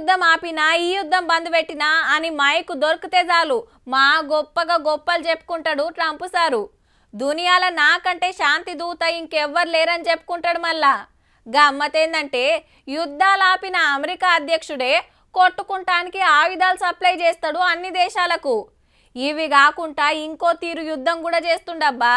యుద్ధం ఆపినా ఈ యుద్ధం బంద్ పెట్టినా అని మైకు దొరికితే చాలు మా గొప్పగా గొప్పలు చెప్పుకుంటాడు ట్రంప్ సారు. దునియాల నాకంటే శాంతి దూత ఇంకెవ్వరు లేరని చెప్పుకుంటాడు. మళ్ళా గమ్మతేందంటే యుద్ధాలు ఆపిన అమెరికా అధ్యక్షుడే కొట్టుకుంటానికి ఆయుధాలు సప్లై చేస్తాడు అన్ని దేశాలకు. ఇవి కాకుండా ఇంకో తీరు యుద్ధం కూడా చేస్తుండబ్బా.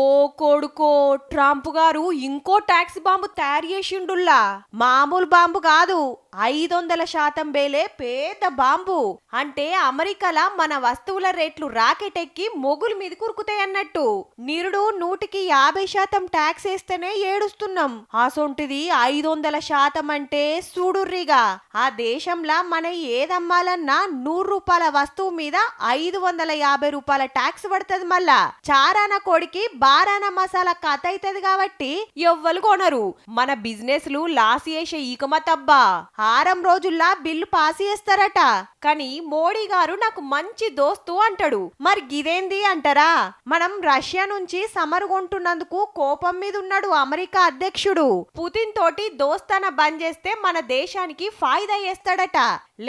ఓ కొడుకో, ట్రంప్ గారు ఇంకో టాక్స్ బాంబు తయారు చేసిండుల్లా. మామూలు బాంబు కాదు, 500% బేలే పెద్ద బాంబు. అంటే అమెరికాల మన వస్తువుల రేట్లు రాకెట్ ఎక్కి మొగులు మీద కురుకుతాయి అన్నట్టు. నిరుడు 150% ట్యాక్స్ వేస్తేనే ఏడుస్తున్నాం, అసొంటిది 500% అంటే చూడుర్రిగా. ఆ దేశంలా మన ఏదమ్మాలన్నా 100 రూపాయల వస్తువు మీద 550 రూపాయల ట్యాక్స్ పడుతుంది. మళ్ళా చారాన కోడికి బారాన మసాలా కథ అవుతుంది కాబట్టి ఎవ్వరు కొనరు. మన బిజినెస్ లు లాస్ చేసే ఈకమతబ్బా. 6 రోజుల్లా బిల్లు పాస్ చేస్తారట. కానీ మోడీ గారు నాకు మంచి దోస్తు అంటాడు. మరి గిదేంది అంటారా? మనం రష్యా నుంచి సమరు కొంటున్నందుకు కోపం మీద ఉన్నాడు అమెరికా అధ్యక్షుడు. పుతిన్ తోటి దోస్తాన బంద్ చేస్తే మన దేశానికి ఫాయిదా చేస్తాడట,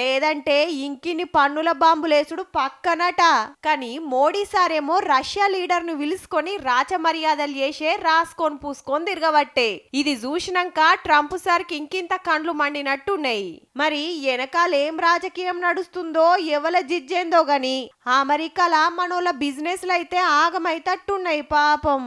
లేదంటే ఇంకిన్ని పన్నుల బాంబులేసుడు పక్కనట. కానీ మోడీ సారేమో రష్యా లీడర్ ను పిలుసుకొని రాచమర్యాదలు చేసే రాసుకొని పూసుకొని తిరగబట్టే. ఇది చూసినాక ట్రంప్ సార్కి ఇంకింత కండ్లు మండినట్టున్నాయి. మరి వెనకాలేం రాజకీయం నడుస్తుందో ఎవల జిజ్జేందో గాని అమెరికాల మనోళ్ళ బిజినెస్లు అయితే ఆగమైతట్టున్నాయి పాపం.